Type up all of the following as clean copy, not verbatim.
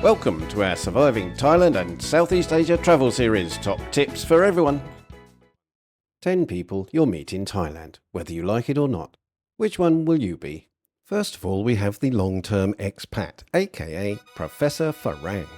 Welcome to our Surviving Thailand and Southeast Asia travel series, top tips for everyone. 10 people you'll meet in Thailand, whether you like it or not. Which one will you be? First of all, we have the long-term expat, aka Professor Farang.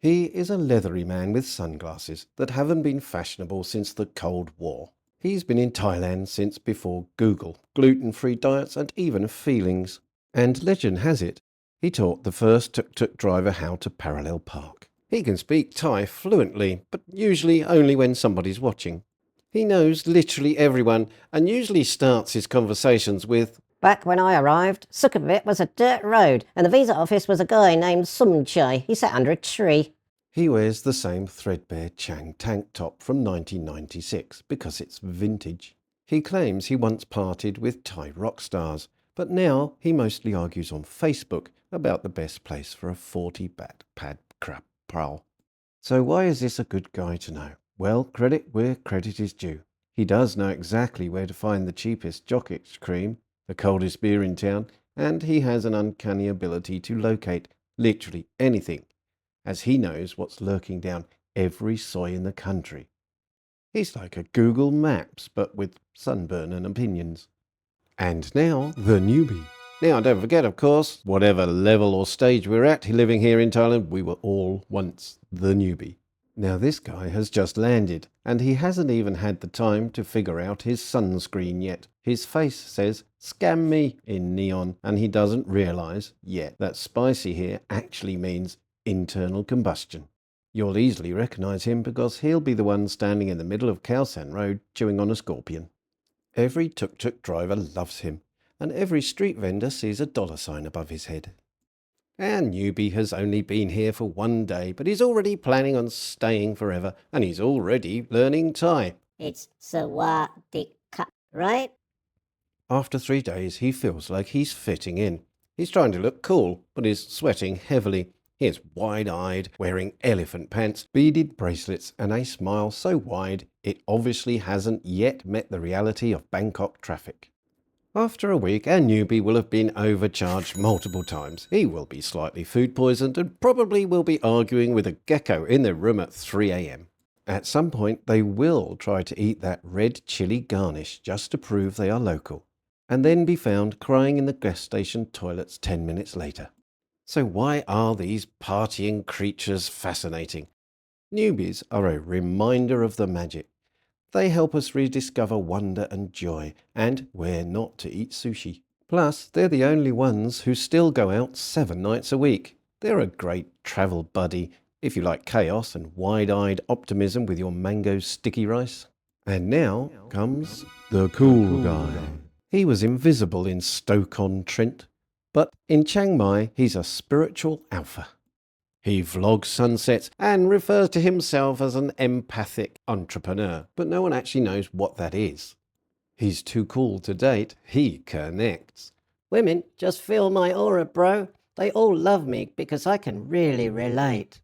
He is a leathery man with sunglasses that haven't been fashionable since the Cold War. He's been in Thailand since before Google, gluten-free diets and even feelings. And legend has it, he taught the first tuk-tuk driver how to parallel park. He can speak Thai fluently, but usually only when somebody's watching. He knows literally everyone and usually starts his conversations with, "Back when I arrived, Sukhumvit was a dirt road and the visa office was a guy named Sumchai. He sat under a tree." He wears the same threadbare Chang tank top from 1996 because it's vintage. He claims he once partied with Thai rock stars, but now he mostly argues on Facebook about the best place for a 40-baht pad crap prowl. So why is this a good guy to know? Well, credit where credit is due. He does know exactly where to find the cheapest Jockix cream, the coldest beer in town, and he has an uncanny ability to locate literally anything, as he knows what's lurking down every soy in the country. He's like a Google Maps, but with sunburn and opinions. And now, the newbie. Now, don't forget, of course, whatever level or stage we're at living here in Thailand, we were all once the newbie. Now, this guy has just landed, and he hasn't even had the time to figure out his sunscreen yet. His face says, "Scam me," in neon, and he doesn't realise yet that spicy here actually means internal combustion. You'll easily recognise him because he'll be the one standing in the middle of Khao San Road chewing on a scorpion. Every tuk-tuk driver loves him, and every street vendor sees a dollar sign above his head. Our newbie has only been here for one day, but he's already planning on staying forever, and he's already learning Thai. It's Sawadika, right? After 3 days, he feels like he's fitting in. He's trying to look cool, but is sweating heavily. He is wide-eyed, wearing elephant pants, beaded bracelets, and a smile so wide it obviously hasn't yet met the reality of Bangkok traffic. After a week, our newbie will have been overcharged multiple times. He will be slightly food poisoned and probably will be arguing with a gecko in their room at 3 a.m. At some point, they will try to eat that red chili garnish just to prove they are local, and then be found crying in the gas station toilets 10 minutes later. So why are these partying creatures fascinating? Newbies are a reminder of the magic. They help us rediscover wonder and joy, and where not to eat sushi. Plus, they're the only ones who still go out 7 nights a week. They're a great travel buddy, if you like chaos and wide-eyed optimism with your mango sticky rice. And now comes the cool guy. He was invisible in Stoke-on-Trent, but in Chiang Mai, he's a spiritual alpha. He vlogs sunsets and refers to himself as an empathic entrepreneur, but no one actually knows what that is. He's too cool to date. He connects. "Women just feel my aura, bro. They all love me because I can really relate."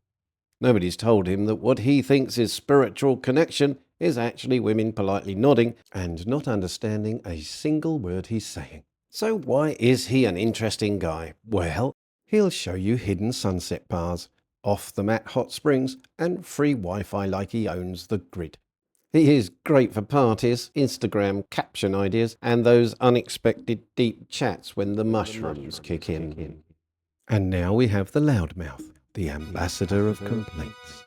Nobody's told him that what he thinks is spiritual connection is actually women politely nodding and not understanding a single word he's saying. So why is he an interesting guy? Well, he'll show you hidden sunset bars, off-the-mat hot springs, and free Wi-Fi like he owns the grid. He is great for parties, Instagram caption ideas, and those unexpected deep chats when the mushrooms kick in. And now we have the loudmouth, the ambassador of complaints.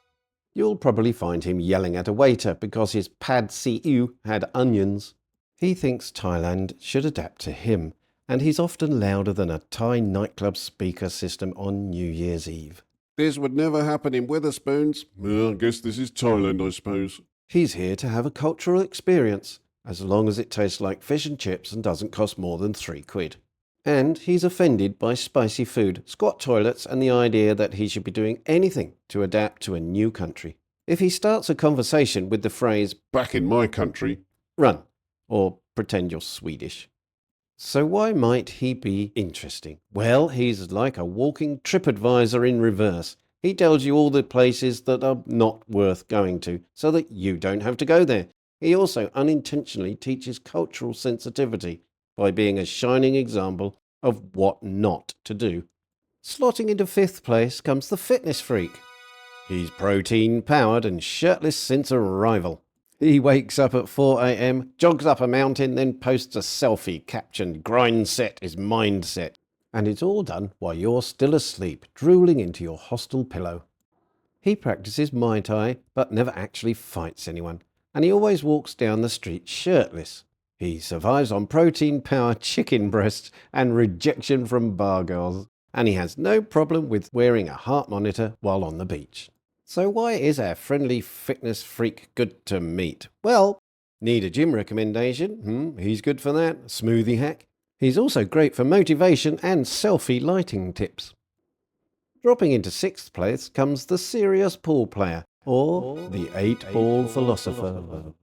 You'll probably find him yelling at a waiter because his pad see ew had onions. He thinks Thailand should adapt to him, and he's often louder than a Thai nightclub speaker system on New Year's Eve. This would never happen in Wetherspoons. Well, I guess this is Thailand, I suppose. He's here to have a cultural experience, as long as it tastes like fish and chips and doesn't cost more than £3. And he's offended by spicy food, squat toilets, and the idea that he should be doing anything to adapt to a new country. If he starts a conversation with the phrase, "Back in my country," run, or pretend you're Swedish. So why might he be interesting? Well, he's like a walking TripAdvisor in reverse. He tells you all the places that are not worth going to, so that you don't have to go there. He also unintentionally teaches cultural sensitivity by being a shining example of what not to do. Slotting into 5th place comes the fitness freak. He's protein-powered and shirtless since arrival. He wakes up at 4 a.m, jogs up a mountain, then posts a selfie captioned "Grind set is mindset." And it's all done while you're still asleep, drooling into your hostel pillow. He practices Muay Thai, but never actually fights anyone. And he always walks down the street shirtless. He survives on protein-powered chicken breasts and rejection from bar girls. And he has no problem with wearing a heart monitor while on the beach. So why is our friendly fitness freak good to meet? Well, need a gym recommendation? He's good for that. Smoothie hack? He's also great for motivation and selfie lighting tips. Dropping into 6th place comes the serious pool player, or the 8-ball philosopher.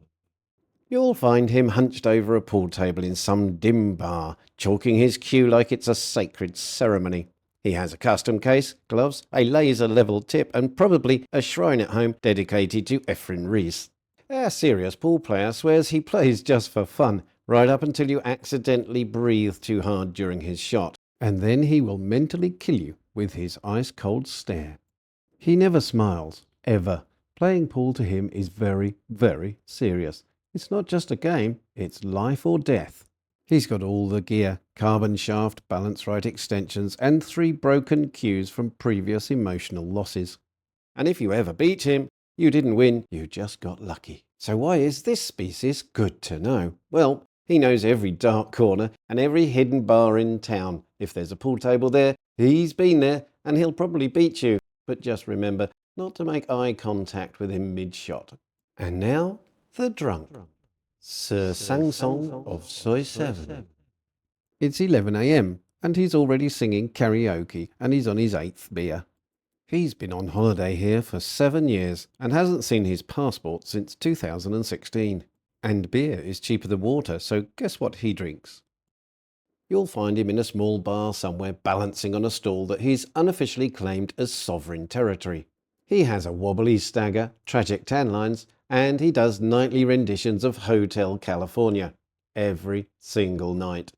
You'll find him hunched over a pool table in some dim bar, chalking his cue like it's a sacred ceremony. He has a custom case, gloves, a laser-level tip, and probably a shrine at home dedicated to Efren Rees. Our serious pool player swears he plays just for fun, right up until you accidentally breathe too hard during his shot, and then he will mentally kill you with his ice-cold stare. He never smiles, ever. Playing pool to him is very, very serious. It's not just a game, it's life or death. He's got all the gear, carbon shaft, balance right extensions, and 3 broken cues from previous emotional losses. And if you ever beat him, you didn't win, you just got lucky. So why is this species good to know? Well, he knows every dark corner and every hidden bar in town. If there's a pool table there, he's been there, and he'll probably beat you. But just remember not to make eye contact with him mid-shot. And now, the drunk. Sir Sang-song of Soi 7. It's 11 a.m, and he's already singing karaoke, and he's on his 8th beer. He's been on holiday here for 7 years and hasn't seen his passport since 2016. And beer is cheaper than water, so guess what he drinks? You'll find him in a small bar somewhere balancing on a stool that he's unofficially claimed as sovereign territory. He has a wobbly stagger, tragic tan lines, and he does nightly renditions of Hotel California. Every single night.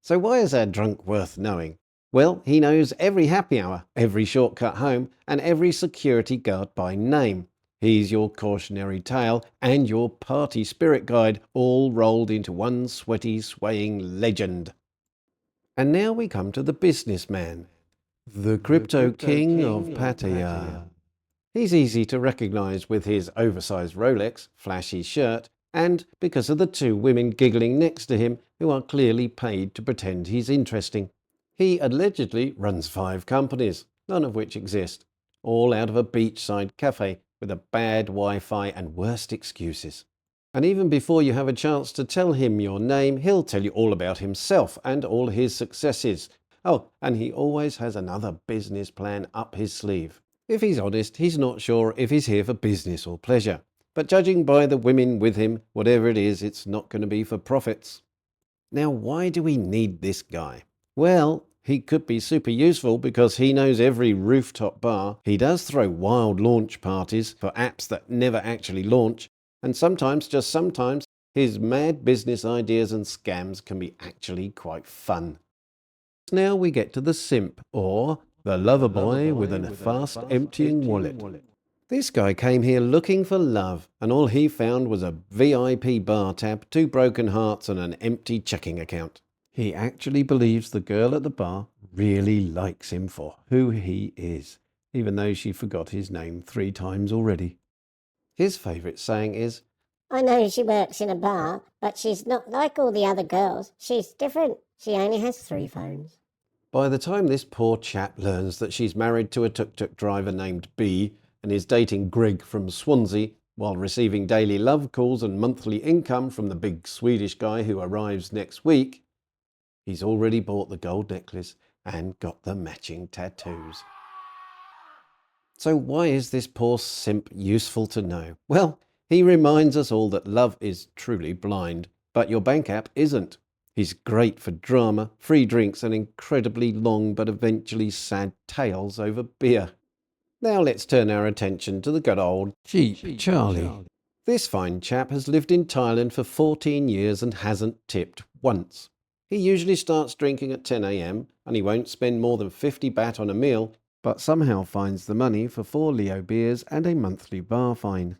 So why is our drunk worth knowing? Well, he knows every happy hour, every shortcut home, and every security guard by name. He's your cautionary tale and your party spirit guide, all rolled into one sweaty, swaying legend. And now we come to the businessman, the Crypto King of Pattaya. He's easy to recognise with his oversized Rolex, flashy shirt, and because of the 2 women giggling next to him who are clearly paid to pretend he's interesting. He allegedly runs 5 companies, none of which exist, all out of a beachside cafe with a bad Wi-Fi and worst excuses. And even before you have a chance to tell him your name, he'll tell you all about himself and all his successes. Oh, and he always has another business plan up his sleeve. If he's honest, he's not sure if he's here for business or pleasure. But judging by the women with him, whatever it is, it's not going to be for profits. Now, why do we need this guy? Well, he could be super useful because he knows every rooftop bar. He does throw wild launch parties for apps that never actually launch. And sometimes, just sometimes, his mad business ideas and scams can be actually quite fun. Now we get to the simp, or the lover boy with a fast emptying wallet. This guy came here looking for love, and all he found was a VIP bar tab, 2 broken hearts, and an empty checking account. He actually believes the girl at the bar really likes him for who he is, even though she forgot his name 3 times already. His favourite saying is, I know she works in a bar, but she's not like all the other girls. She's different. She only has 3 phones. By the time this poor chap learns that she's married to a tuk-tuk driver named B and is dating Greg from Swansea while receiving daily love calls and monthly income from the big Swedish guy who arrives next week, he's already bought the gold necklace and got the matching tattoos. So why is this poor simp useful to know? Well, he reminds us all that love is truly blind, but your bank app isn't. He's great for drama, free drinks, and incredibly long but eventually sad tales over beer. Now let's turn our attention to the good old Cheap Charlie. This fine chap has lived in Thailand for 14 years and hasn't tipped once. He usually starts drinking at 10 a.m. and he won't spend more than 50 baht on a meal, but somehow finds the money for 4 Leo beers and a monthly bar fine.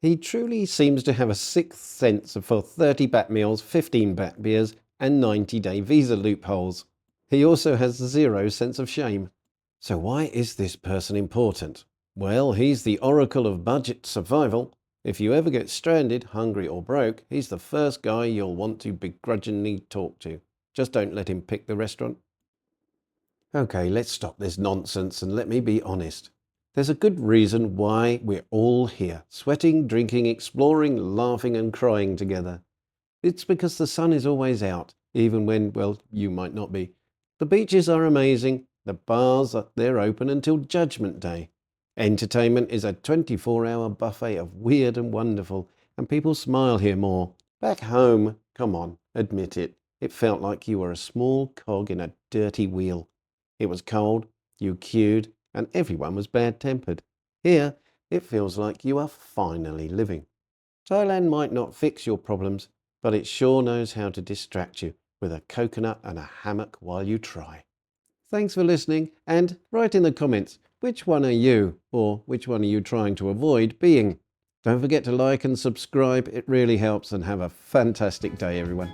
He truly seems to have a sixth sense for 30 baht meals, 15 baht beers and 90-day visa loopholes. He also has zero sense of shame. So why is this person important? Well, he's the oracle of budget survival. If you ever get stranded, hungry or broke, he's the first guy you'll want to begrudgingly talk to. Just don't let him pick the restaurant. Okay, let's stop this nonsense and let me be honest. There's a good reason why we're all here, sweating, drinking, exploring, laughing and crying together. It's because the sun is always out, even when, well, you might not be. The beaches are amazing. The bars, they're open until Judgment Day. Entertainment is a 24-hour buffet of weird and wonderful, and people smile here more. Back home, come on, admit it, it felt like you were a small cog in a dirty wheel. It was cold, you queued, and everyone was bad-tempered. Here, it feels like you are finally living. Thailand might not fix your problems, but it sure knows how to distract you with a coconut and a hammock while you try. Thanks for listening, and write in the comments, which one are you, or which one are you trying to avoid being? Don't forget to like and subscribe, it really helps, and have a fantastic day, everyone.